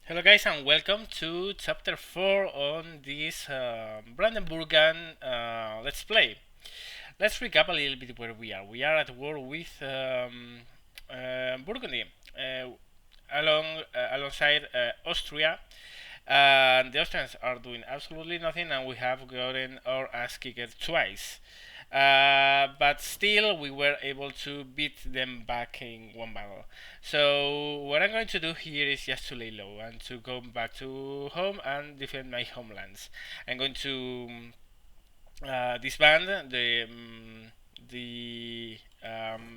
Hello guys and welcome to chapter 4 on this Brandenburgan Let's Play. Let's recap a little bit where we are. We are at war with Burgundy uh, alongside Austria, and the Austrians are doing absolutely nothing, and we have gotten our ass kicked twice. But still, we were able to beat them back in one battle. So what I'm going to do here is just to lay low and to go back to home and defend my homelands. I'm going to disband the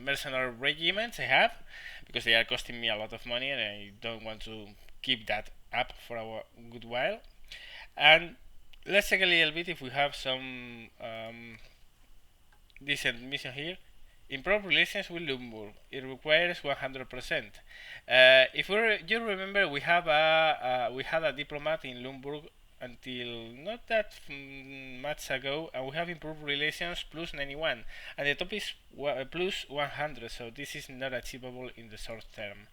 mercenary regiments I have because they are costing me a lot of money and I don't want to keep that up for a good while. And let's check a little bit if we have some decent mission here. Improve relations with Luxembourg. It requires 100%. You remember, we had a diplomat in Luxembourg until not that much ago, and we have improved relations plus 91, and the top is plus 100. So this is not achievable in the short term.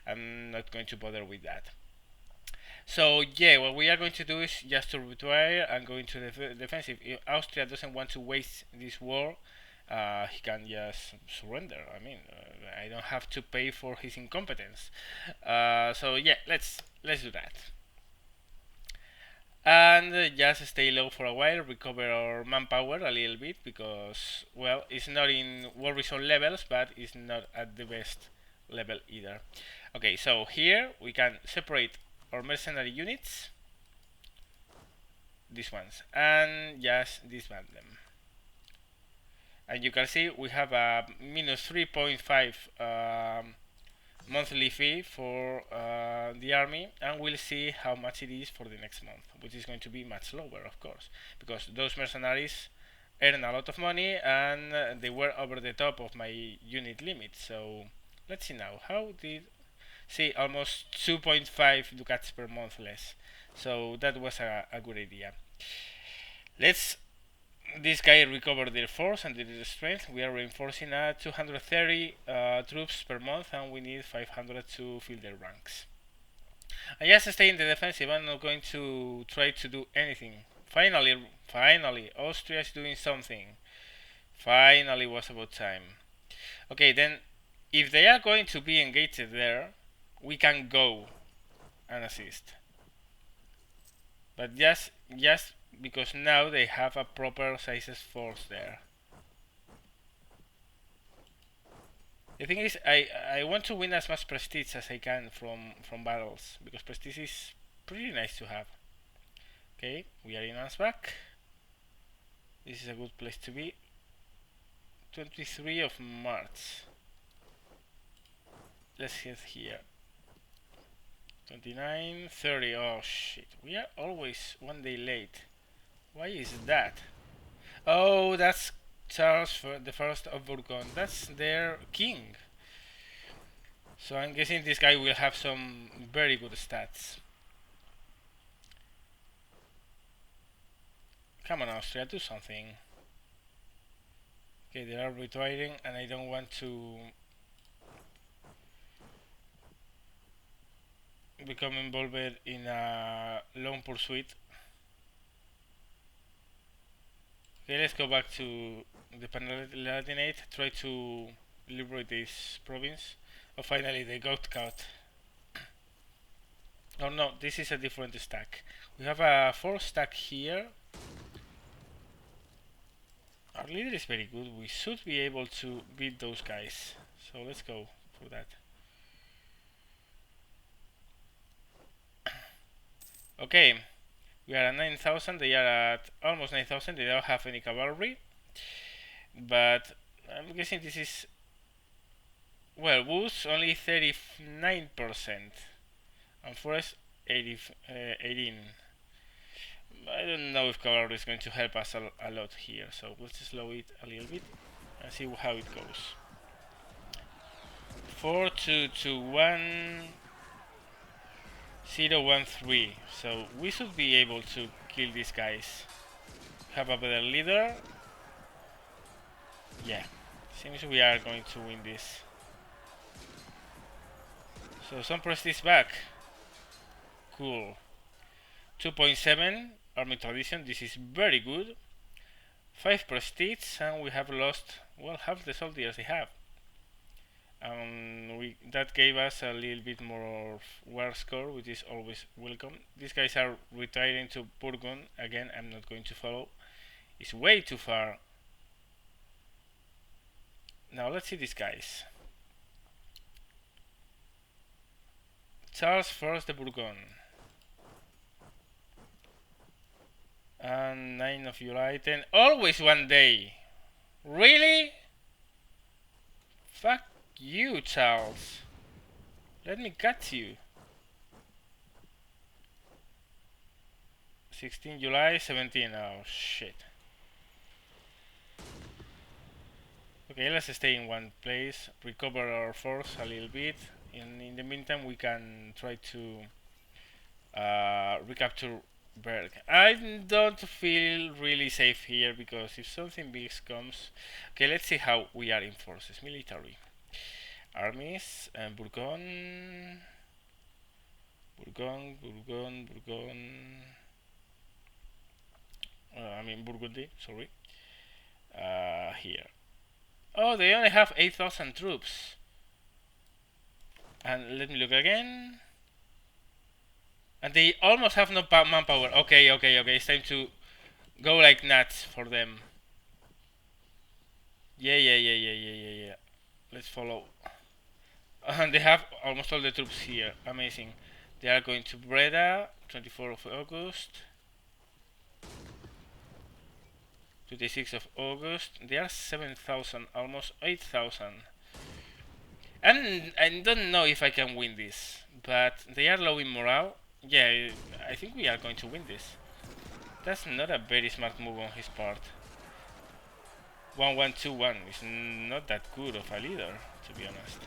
I'm not going to bother with that. So yeah, what we are going to do is just to retire and go into the defensive. If Austria doesn't want to waste this war, he can just surrender. I mean, I don't have to pay for his incompetence. So yeah, let's do that. And just stay low for a while, recover our manpower a little bit because, well, it's not in war resort levels, but it's not at the best level either. Okay, so here we can separate our mercenary units, these ones, and just disband them. And you can see we have a minus 3.5 monthly fee for the army, and we'll see how much it is for the next month, which is going to be much lower, of course, because those mercenaries earn a lot of money and they were over the top of my unit limit. So let's see now. How did see almost 2.5 ducats per month less? So that was a good idea. Let's this guy recovered their force and their strength. We are reinforcing at 230 troops per month, and we need 500 to fill their ranks. I just stay in the defensive. I'm not going to try to do anything. Finally, Austria is doing something. Finally, was about time. Okay, then, if they are going to be engaged there, we can go and assist. But just because now they have a proper sizes force there. The thing is, I want to win as much prestige as I can from battles because prestige is pretty nice to have. Okay, we are in Ansbach. This is a good place to be. 23 of March. Let's hit here. 29, 30. Oh shit, we are always one day late. Why is that? Oh, that's Charles the First of Burgundy. That's their king. So I'm guessing this guy will have some very good stats. Come on, Austria, do something. Okay, they are retiring, and I don't want to become involved in a long pursuit. Okay, let's go back to the Palatinate, try to liberate this province. Oh, finally, they got caught. Oh no, this is a different stack. We have a 4 stack here. Our leader is very good. We should be able to beat those guys. So let's go for that. Okay, we are at 9,000. They are at almost 9,000. They don't have any cavalry. But I'm guessing this is... Well, Woods only 39%. And Forest 18. I don't know if cavalry is going to help us a lot here. So let's slow it a little bit and see how it goes. 4, 2, 2, 1, 0, 1, 3. So we should be able to kill these guys. Have a better leader. Yeah, seems we are going to win this. So some prestige back. Cool. 2.7 army tradition. This is very good. 5 prestige, and we have lost, well, half the soldiers they have. That gave us a little bit more war score, which is always welcome. These guys are retiring to Burgundy. Again, I'm not going to follow. It's way too far. Now let's see these guys. Charles first de Burgundy. And 9 of July 10. Always one day. Really? Fuck you, Charles. Let me cut you. 16 July 17. Oh shit. Okay, let's stay in one place, recover our force a little bit, and in the meantime we can try to recapture Berg. I don't feel really safe here because if something big comes... Okay, let's see how we are in forces. Military. Armies and Burgundy. Burgundy, sorry. Here. Oh, they only have 8,000 troops. And let me look again. And they almost have no manpower. Okay. It's time to go like nuts for them. Yeah. Let's follow. And they have almost all the troops here. Amazing. They are going to Breda, 24th of August. 26th of August. They are 7,000, almost 8,000. And I don't know if I can win this, but they are low in morale. Yeah, I think we are going to win this. That's not a very smart move on his part. 1-1-2-1 is not that good of a leader, to be honest.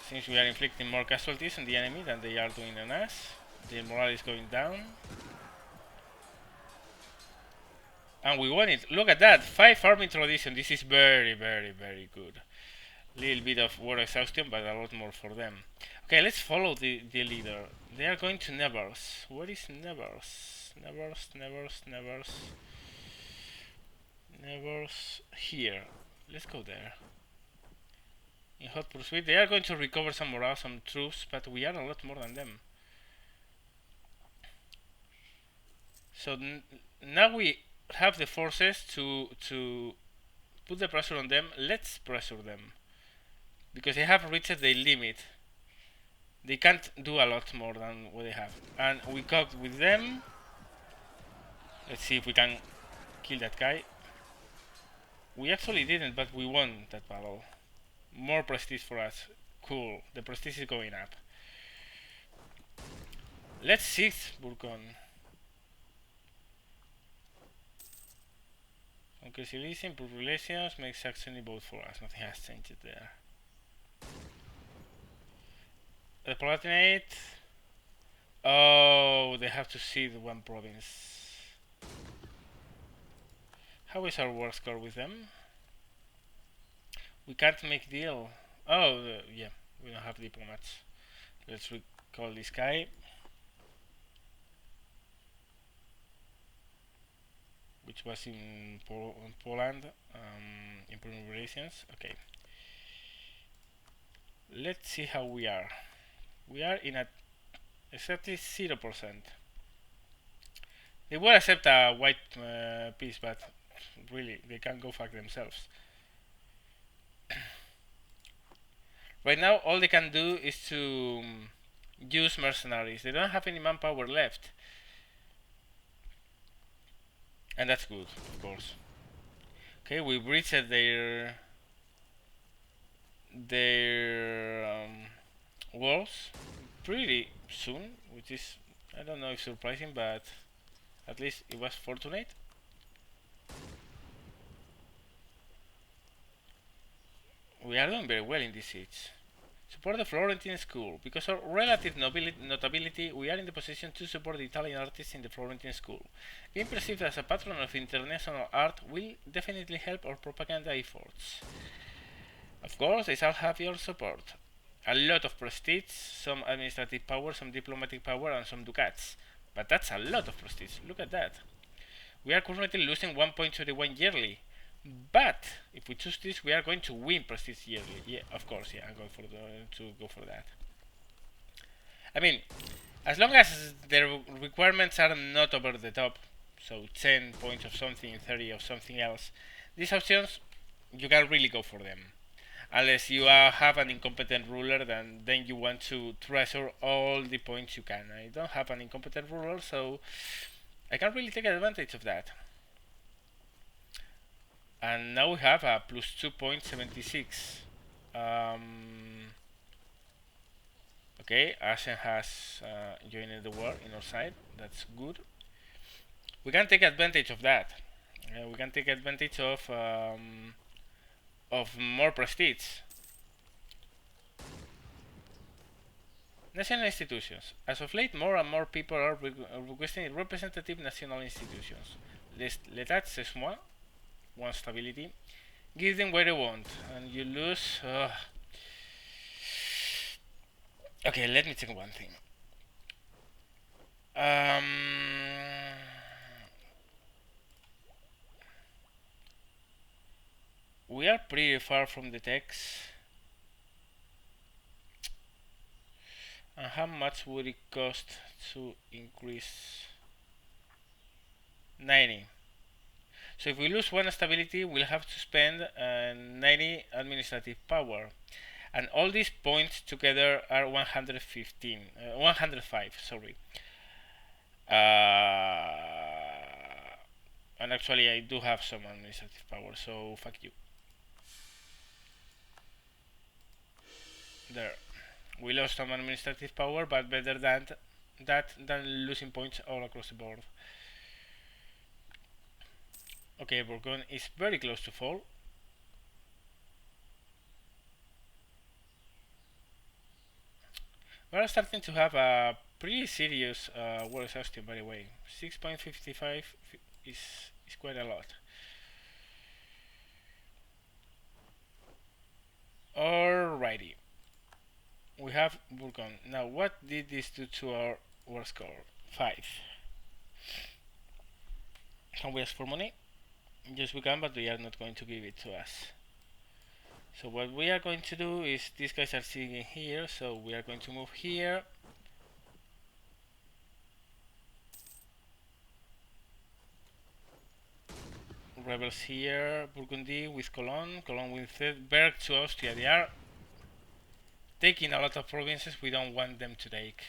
Since we are inflicting more casualties on the enemy than they are doing on us, their morale is going down. And we won it. Look at that, 5 army tradition. This is very good. Little bit of war exhaustion, but a lot more for them. Okay, let's follow the leader. They are going to Nevers. Where is Nevers? Nevers here. Let's go there. In hot pursuit, they are going to recover some morale, some troops, but we are a lot more than them. So now we have the forces to put the pressure on them. Let's pressure them, because they have reached their limit. They can't do a lot more than what they have, and we got with them. Let's see if we can kill that guy. We actually didn't, but we won that battle. More prestige for us. Cool, the prestige is going up. Let's seize Burgundy. Okay, Silesia, improve relations, make Saxony vote for us. Nothing has changed there. The Palatinate. Oh, they have to cede one province. How is our war score with them? We can't make deal. Oh, yeah, we don't have diplomats. Let's recall this guy. Which was in Poland, improving relations. Okay. Let's see how we are. We are in at exactly 0%. They will accept a white piece, but really, they can go fuck themselves. Right now, all they can do is to use mercenaries. They don't have any manpower left. And that's good, of course. Okay, we breached their walls pretty soon, which is, I don't know if surprising, but at least it was fortunate. We are doing very well in this siege. Support the Florentine school. Because of relative notability, we are in the position to support the Italian artists in the Florentine school. Being perceived as a patron of international art will definitely help our propaganda efforts. Of course, they shall have your support. a lot of prestige, some administrative power, some diplomatic power, and some ducats. But that's a lot of prestige. Look at that. We are currently losing 1.31 yearly. But if we choose this, we are going to win prestige yearly. Yeah, of course. Yeah, I'm going to go for that. I mean, as long as the requirements are not over the top, so 10 points of something, 30 of something else, these options you can really go for them. Unless you have an incompetent ruler, then you want to treasure all the points you can. I don't have an incompetent ruler, so I can really take advantage of that. And now we have a plus 2.76. Okay, Ashen has joined the war in our side. That's good. We can take advantage of that. We can take advantage of more prestige. National institutions. As of late, more and more people are requesting representative national institutions. L'état, c'est moi. One stability. Give them what they want, and you lose. Okay, let me check one thing. We are pretty far from the techs. And how much would it cost to increase? 90. So if we lose one stability, we'll have to spend 90 administrative power. And all these points together are 115, 105, sorry. And actually I do have some administrative power, so fuck you. There. We lost some administrative power, but better than losing points all across the board. Okay, Burgundy is very close to fall. We're starting to have a pretty serious war exhaustion, by the way. 6.55 is quite a lot. Alrighty. We have Burgundy. Now, what did this do to our war score? 5. Can we ask for money? Yes, we can, but they are not going to give it to us. So what we are going to do is, these guys are sitting here, so we are going to move here. Rebels here, Burgundy with Cologne, Cologne with Berg to Austria. They are taking a lot of provinces we don't want them to take.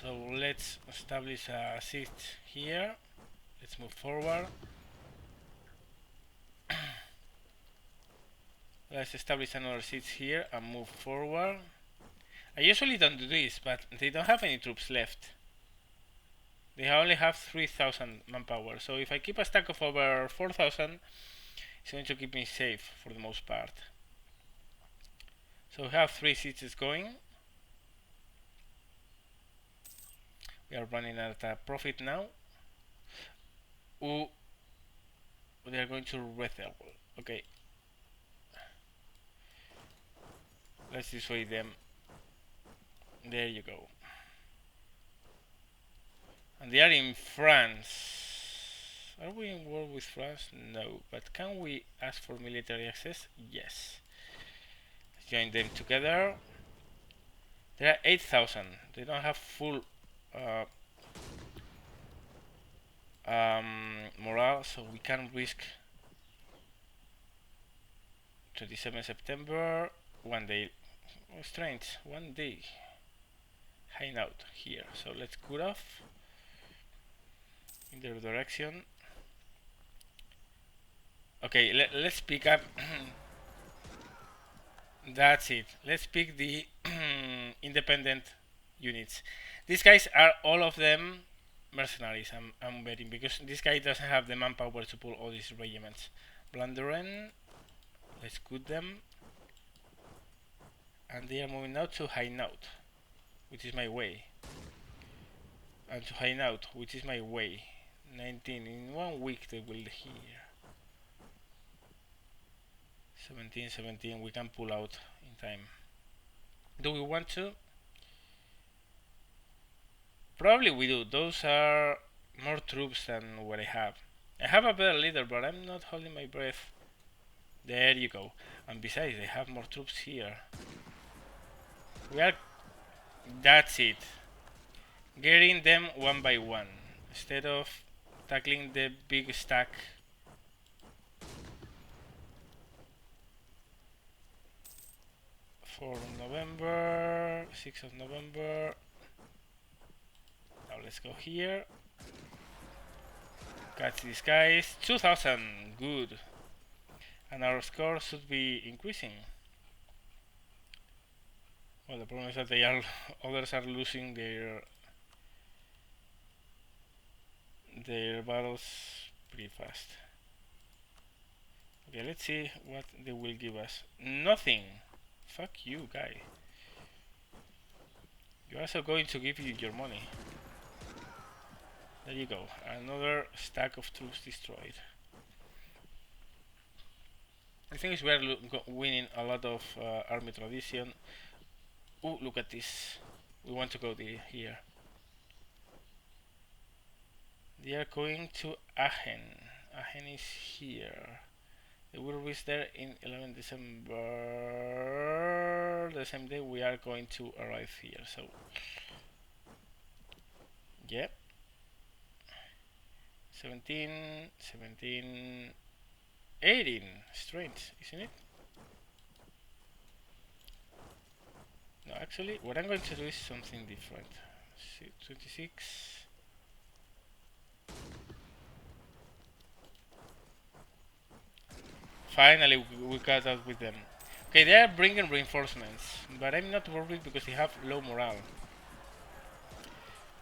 So let's establish a seat here. Let's move forward. Let's establish another seat here and move forward. I usually don't do this, but they don't have any troops left. They only have 3,000 manpower, so if I keep a stack of over 4,000, it's going to keep me safe for the most part. So we have 3 sieges going. We are running at a profit now. Ooh, they are going to Rethel. Okay. Let's dissuade them. There you go. And they are in France. Are we in war with France? No. But can we ask for military access? Yes. Let's join them together. There are 8,000. They don't have full morale, so we can risk 27 September. One day. Oh, strange. One day. Hang out here. So let's cut off in their direction. Okay, let's pick up. That's it. Let's pick the independent units. These guys are all of them mercenaries, I'm betting, because this guy doesn't have the manpower to pull all these regiments. Blanderen, let's cut them. And they are moving now to Hainaut, which is my way. And to Hainaut, which is my way. 19, in 1 week they will here. 17, we can pull out in time. Do we want to? Probably we do. Those are more troops than what I have. I have a better leader, but I'm not holding my breath. There you go. And besides, they have more troops here. We are... That's it. Getting them one by one. Instead of tackling the big stack. For November, 6th of November. Now let's go here. Catch these guys. 2000. Good. And our score should be increasing. Well, the problem is that they are others are losing their battles pretty fast. Okay, let's see what they will give us. Nothing. Fuck you, guy. You're also going to give you your money. There you go. Another stack of troops destroyed. The thing is, we are winning a lot of army tradition. Oh, look at this. We want to go here. They are going to Aachen. Aachen is here. They will reach there in 11 December. The same day we are going to arrive here. So, yeah. 17, 17, 18. Strange, isn't it? No, actually, what I'm going to do is something different. 26. Finally, we got out with them. Okay, they are bringing reinforcements, but I'm not worried because they have low morale.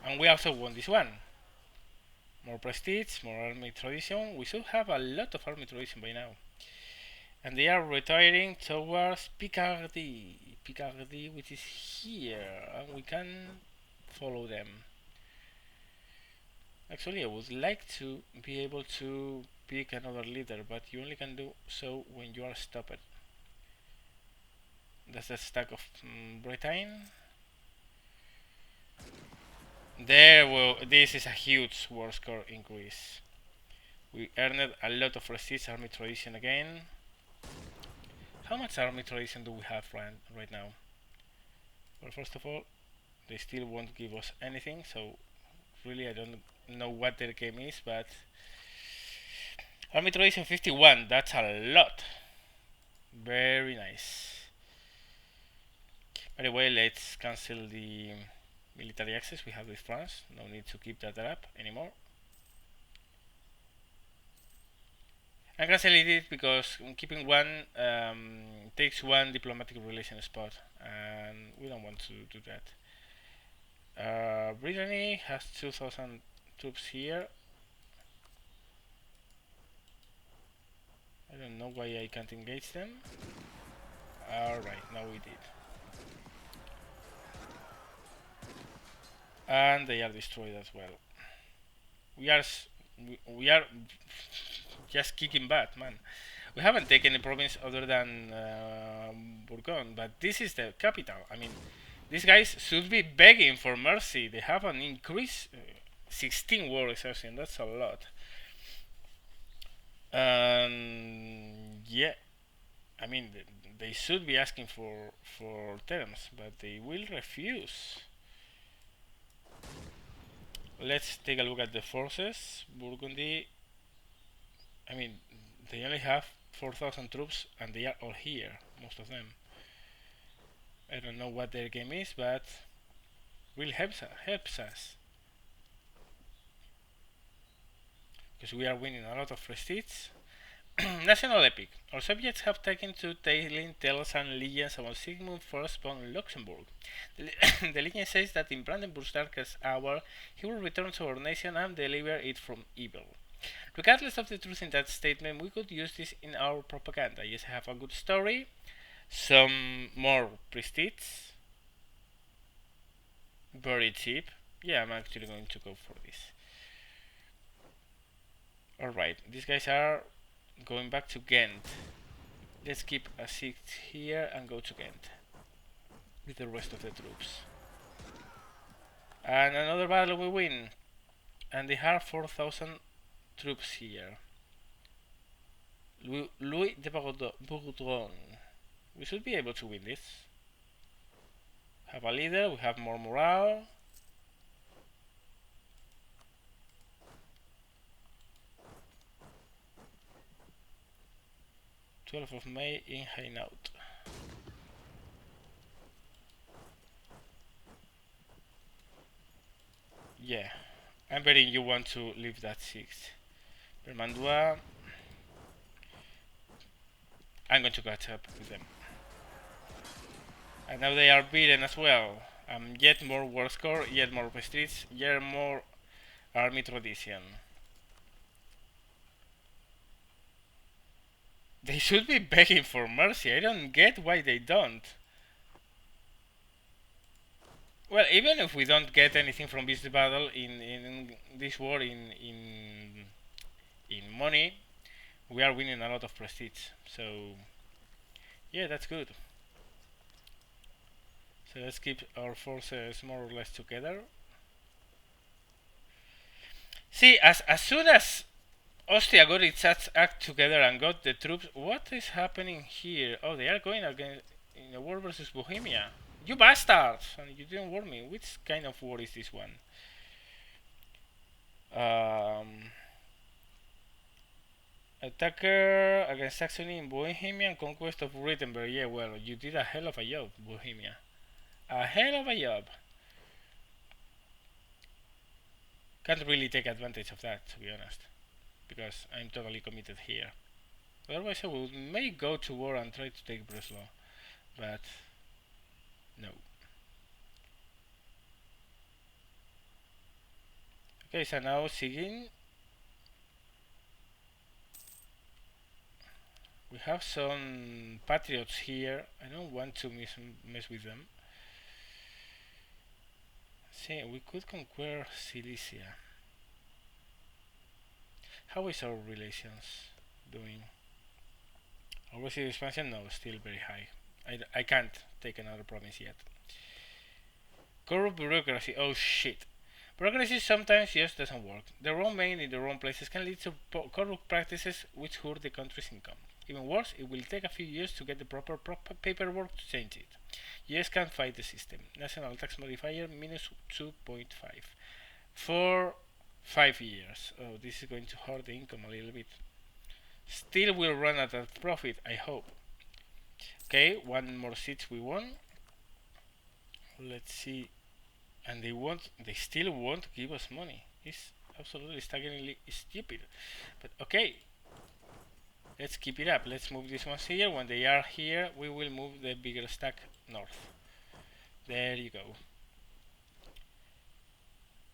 And we also won this one. More prestige, more army tradition. We should have a lot of army tradition by now. And they are retiring towards Picardy. Picardy, which is here. And we can follow them. Actually, I would like to be able to pick another leader, but you only can do so when you are stopped. That's the stack of Britain. There, well, this is a huge war score increase. We earned a lot of prestige, army tradition again. How much army tradition do we have right now? Well, first of all, they still won't give us anything, so really I don't know what their game is, but army tradition 51, that's a lot. Very nice. By the way, let's cancel the military access we have with France. No need to keep that up anymore. I'm canceling it because keeping one takes one diplomatic relation spot, and we don't want to do that. Brittany has 2,000 troops here. I don't know why I can't engage them. Alright, now we did. And they are destroyed as well. We are just kicking butt, man. We haven't taken a province other than Burgundy, but this is the capital. I mean, these guys should be begging for mercy. They have an increase, 16 war exertion. That's a lot. Yeah, I mean, they should be asking for terms, but they will refuse. Let's take a look at the forces. Burgundy, I mean, they only have 4,000 troops and they are all here, most of them. I don't know what their game is, but will helps us. Because we are winning a lot of prestige. National epic. Our subjects have taken to telling tales and legends about Sigmund First von Luxembourg. The legend says that in Brandenburg's darkest hour, he will return to our nation and deliver it from evil. Regardless of the truth in that statement, we could use this in our propaganda. Yes, I have a good story, some more prestige, very cheap. Yeah, I'm actually going to go for this. Alright, these guys are going back to Ghent. Let's keep a 6 here and go to Ghent. with the rest of the troops. And another battle we win. And they have 4,000 troops here. Louis de Bourdon. We should be able to win this. Have a leader, we have more morale. 12th of May in Hainaut. Yeah, I'm betting you want to leave that 6. Vermandois. I'm going to catch up with them. And now they are beaten as well. Yet more war score, yet more prestige, yet more army tradition. They should be begging for mercy. I don't get why they don't. Well, even if we don't get anything from this battle in this war in money, we are winning a lot of prestige. So yeah, that's good. So let's keep our forces more or less together. See, as soon as Austria got its act together and got the troops, what is happening here? Oh, they are going against in a war versus Bohemia. You bastards! And you didn't warn me. Which kind of war is this one? Attacker against Saxony in Bohemia and conquest of Brandenburg. Yeah, well, you did a hell of a job, Bohemia. A hell of a job. Can't really take advantage of that, to be honest, because I'm totally committed here. Otherwise, I may go to war and try to take Breslau, but no. Okay, so now Sigyn. We have some patriots here. I don't want to mess with them. See, we could conquer Silesia. How is our relations doing? Overseas expansion? No, still very high. I can't take another province yet. Corrupt bureaucracy. Oh shit. Bureaucracy sometimes just doesn't work. The wrong men in the wrong places can lead to corrupt practices which hurt the country's income. Even worse, it will take a few years to get the proper paperwork to change it. US can't fight the system. National tax modifier minus 2.5 for 5 years. Oh, this is going to hurt the income a little bit. Still will run at a profit, I hope. Okay, one more siege we won. Let's see. And they still won't give us money. It's absolutely staggeringly stupid. But okay, let's keep it up. Let's move these ones here. When they are here, we will move the bigger stack north. There you go.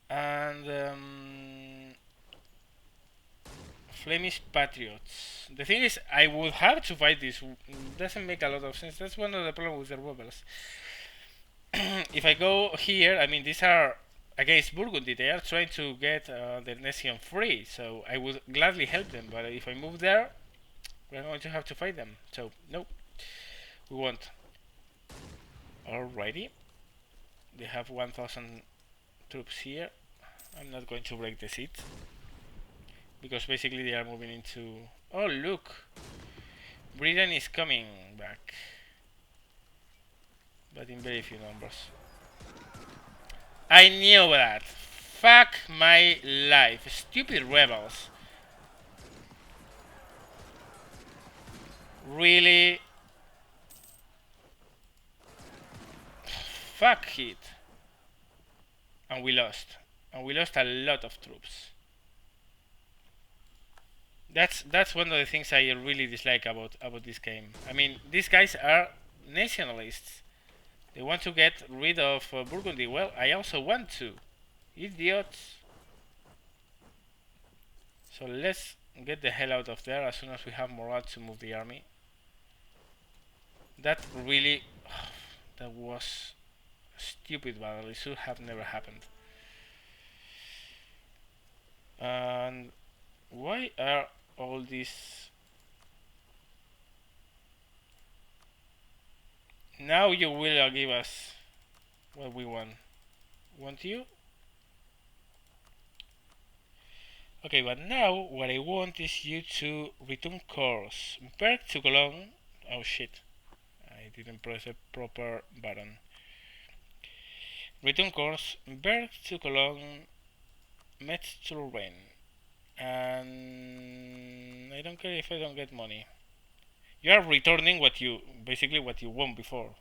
And Flemish Patriots. The thing is, I would have to fight this. Doesn't make a lot of sense. That's one of the problems with the rebels. If I go here, I mean, these are against Burgundy. They are trying to get their nation free, so I would gladly help them. But if I move there, we're going to have to fight them. So, no, we won't. Alrighty. They have 1,000 troops here. I'm not going to break the seat, because basically they are moving into... Oh, look! Britain is coming back, but in very few numbers. I knew that. Fuck my life. Stupid rebels. Really? Fuck it. And we lost. And we lost a lot of troops. That's one of the things I really dislike about this game. I mean, these guys are nationalists. They want to get rid of Burgundy. Well, I also want to. Idiots. So let's get the hell out of there as soon as we have morale to move the army. That really... that was a stupid battle. It should have never happened. And why are all these Now you will give us what we want. Want you? Okay, but now what I want is you to return course. Berg to Cologne. Oh shit. I didn't press a proper button. Return course. Berg to Cologne. Metz to Lorraine. And I don't care if I don't get money. You are returning basically what you won before.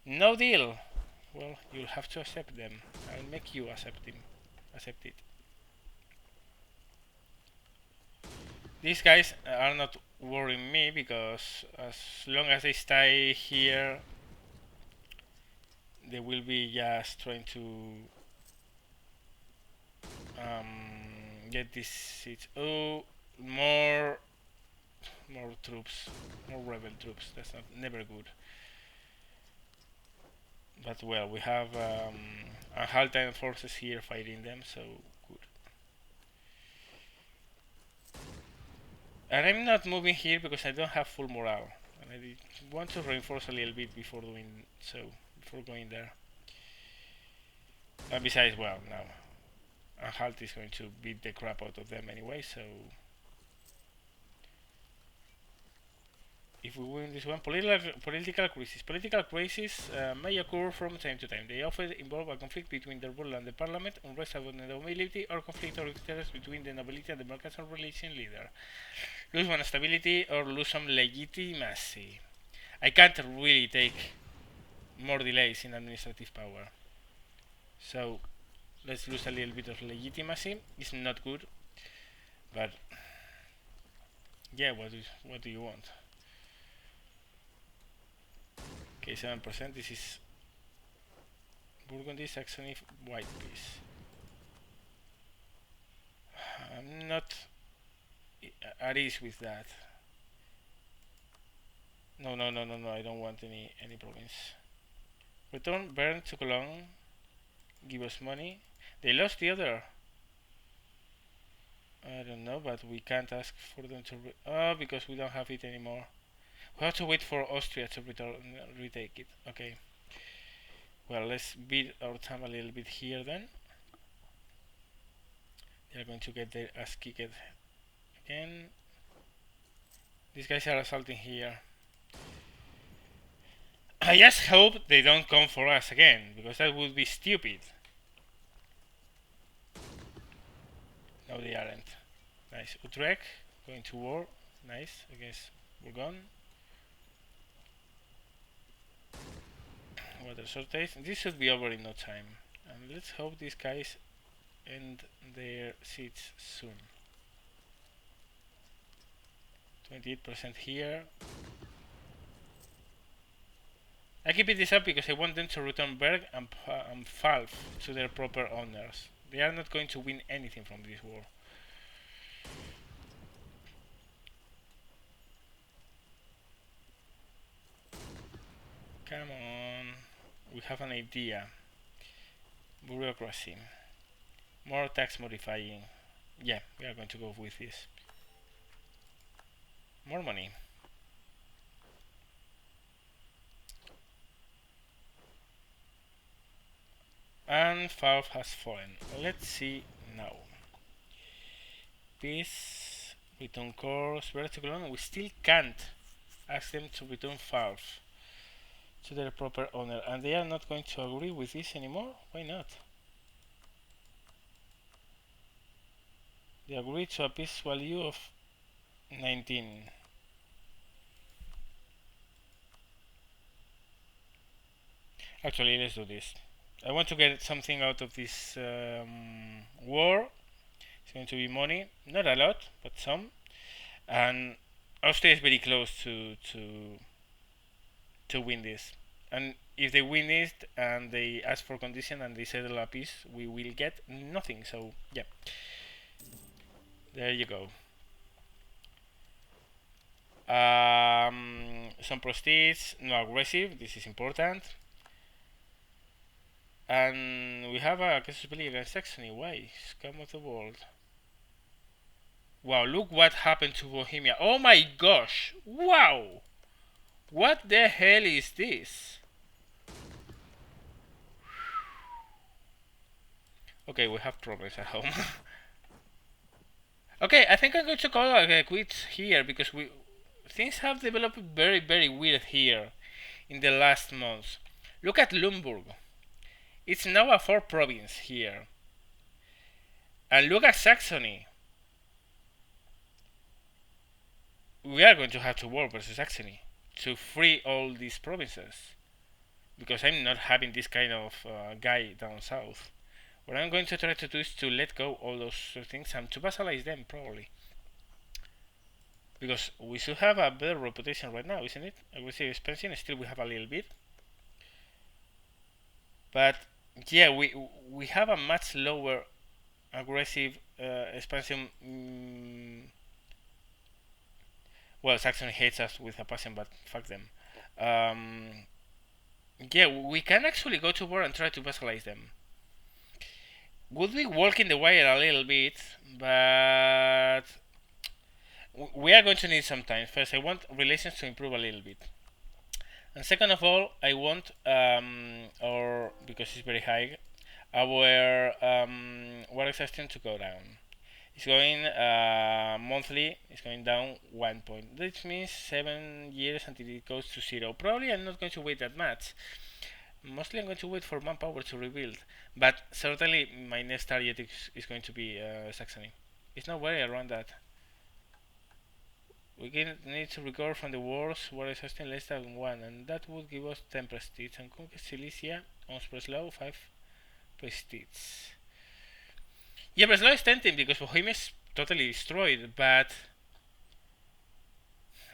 No deal. Well, you'll have to accept them. I'll make you accept it. These guys are not worrying me because as long as they stay here, they will be just trying to get these seats. Oh, more troops, more rebel troops. That's never good. But well, we have Anhaltine forces here fighting them, so good. And I'm not moving here because I don't have full morale, and I want to reinforce a little bit before doing so, before going there. And besides, well, now Anhalt is going to beat the crap out of them anyway, so if we win this one, political crisis. Political crises may occur from time to time. They often involve a conflict between the ruler and the parliament, unrest about the nobility, or conflict of interest between the nobility and the markets or religion leader. Lose one stability or lose some legitimacy. I can't really take more delays in administrative power. So let's lose a little bit of legitimacy. It's not good, but yeah, what do you want? Okay, 7%. This is Burgundy, Saxony, white piece. I'm not at ease with that. No, I don't want any province. Return Bern to Cologne. Give us money. They lost the other. I don't know, but we can't ask for them to because we don't have it anymore. We have to wait for Austria to retake it. Okay. Well, let's beat our time a little bit here then. They're going to get their ass kicked again. These guys are assaulting here. I just hope they don't come for us again, because that would be stupid. No, they aren't. Nice. Utrecht, going to war. Nice, against Burgundy. Water shortage. This should be over in no time. And let's hope these guys end their seats soon. 28% here. I keep this up because I want them to return Berg and Pfalz to their proper owners. They are not going to win anything from this war. Come on, we have an idea. Bureaucracy. More tax modifying. Yeah, we are going to go with this. More money. And Pfalz has fallen. Let's see now. Peace, return course, vertical. We still can't ask them to return Pfalz to their proper owner, and they are not going to agree with this anymore. Why not? They agree to a peace value of 19. Actually, let's do this. I want to get something out of this war. It's going to be money, not a lot, but some. And Austria is very close to win this. And if they win it and they ask for condition and they settle a peace, we will get nothing. So yeah, there you go. Some prestige, no aggressive. This is important. And we have a capability against Saxony. Why? Scum of the world. Wow, look what happened to Bohemia. Oh my gosh! Wow! What the hell is this? Okay, we have problems at home. Okay, I think I'm going to call a quits here because things have developed very weird here in the last months. Look at Limburg. It's now a 4 province here. And look at Saxony. We are going to have to war versus Saxony to free all these provinces. Because I'm not having this kind of guy down south. What I'm going to try to do is to let go all those things and to vassalize them probably. Because we should have a better reputation right now, isn't it? Aggressive expansion, still we have a little bit. But yeah, we have a much lower aggressive expansion. Well, Saxony hates us with a passion, but fuck them. Yeah, we can actually go to war and try to vassalize them. Would be walking the wire a little bit, but we are going to need some time. First, I want relations to improve a little bit. And second of all, I want, or because it's very high, our war exhaustion to go down. It's going monthly, it's going down 1 point. This means 7 years until it goes to 0. Probably I'm not going to wait that much. Mostly I'm going to wait for manpower to rebuild. But certainly my next target is going to be Saxony. It's no way around that. We need to recover from the wars war exhaustion less than 1, and that would give us 10 prestige. And conquer Silesia on Breslau 5 prestige. Yeah, Breslau is tempting because Bohemia is totally destroyed, but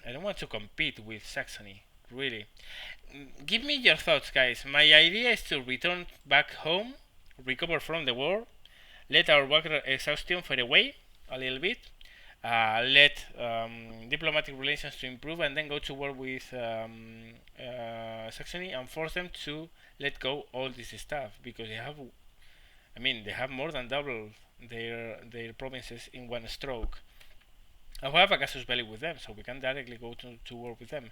I don't want to compete with Saxony, really. Give me your thoughts, guys. My idea is to return back home, recover from the war, let our war exhaustion fade away a little bit, let diplomatic relations to improve, and then go to war with Saxony and force them to let go all this stuff because they have more than double their provinces in one stroke. I have a casus belli with them, so we can directly go to war with them.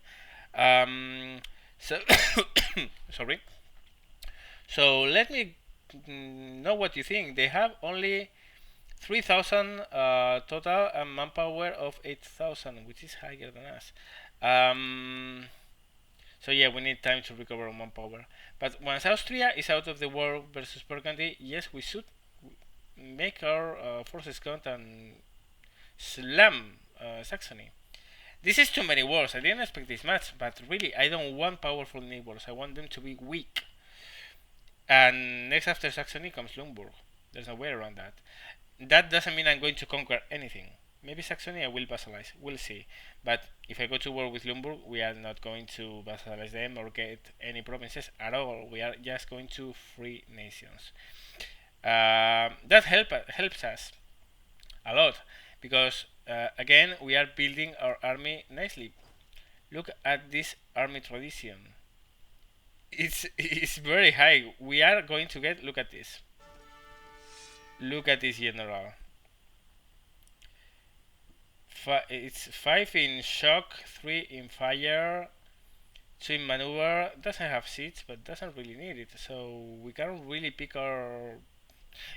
So sorry. So let me know what you think. They have only 3,000 total and manpower of 8,000, which is higher than us. So yeah, we need time to recover on manpower. But once Austria is out of the war versus Burgundy, yes, we should make our forces count and slam Saxony. This is too many wars. I didn't expect this much, but really, I don't want powerful neighbors. I want them to be weak. And next after Saxony comes Limburg. There's no way around that. That doesn't mean I'm going to conquer anything. Maybe Saxony I will vassalize. We'll see. But if I go to war with Limburg, we are not going to vassalize them or get any provinces at all. We are just going to free nations. That helps us a lot because again we are building our army nicely. Look at this army tradition. It's very high. We are going to get. Look at this. Look at this general. It's 5 in shock, 3 in fire, 2 in maneuver. Doesn't have seats, but doesn't really need it. So we can really pick our.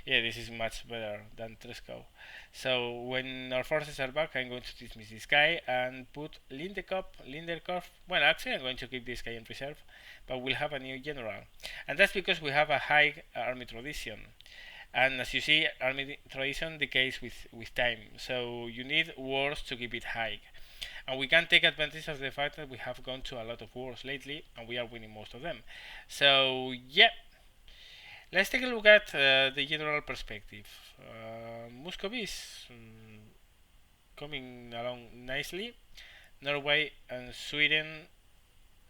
Yeah, this is much better than Tresco. So when our forces are back, I'm going to dismiss this guy and put Linderkopf. Well, actually, I'm going to keep this guy in reserve, but we'll have a new general, and that's because we have a high army tradition. And as you see, army tradition decays with time, so you need wars to keep it high. And we can take advantage of the fact that we have gone to a lot of wars lately, and we are winning most of them. So yeah, let's take a look at the general perspective. Muscovy is coming along nicely. Norway and Sweden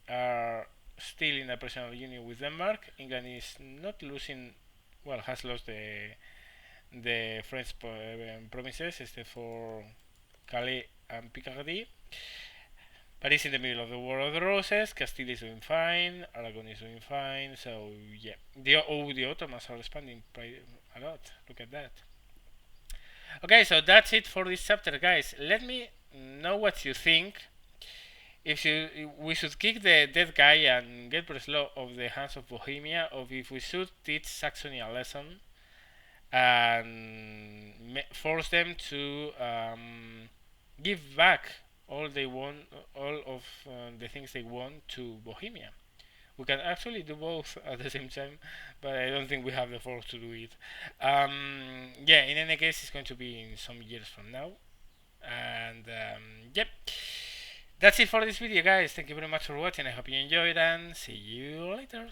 are still in a personal union with Denmark. England is not losing, well, has lost the French provinces except for Calais and Picardy. But it's in the middle of the War of the Roses. Castile is doing fine. Aragon is doing fine. So yeah, the Ottomans are expanding a lot. Look at that. Okay, so that's it for this chapter, guys. Let me know what you think we should kick the dead guy and get Breslau off the hands of Bohemia, or if we should teach Saxony a lesson and force them to give back all they want, all of the things they want to Bohemia. We can actually do both at the same time, but I don't think we have the force to do it. Yeah, in any case, it's going to be in some years from now. And yep, that's it for this video, guys. Thank you very much for watching. I hope you enjoyed, and see you later.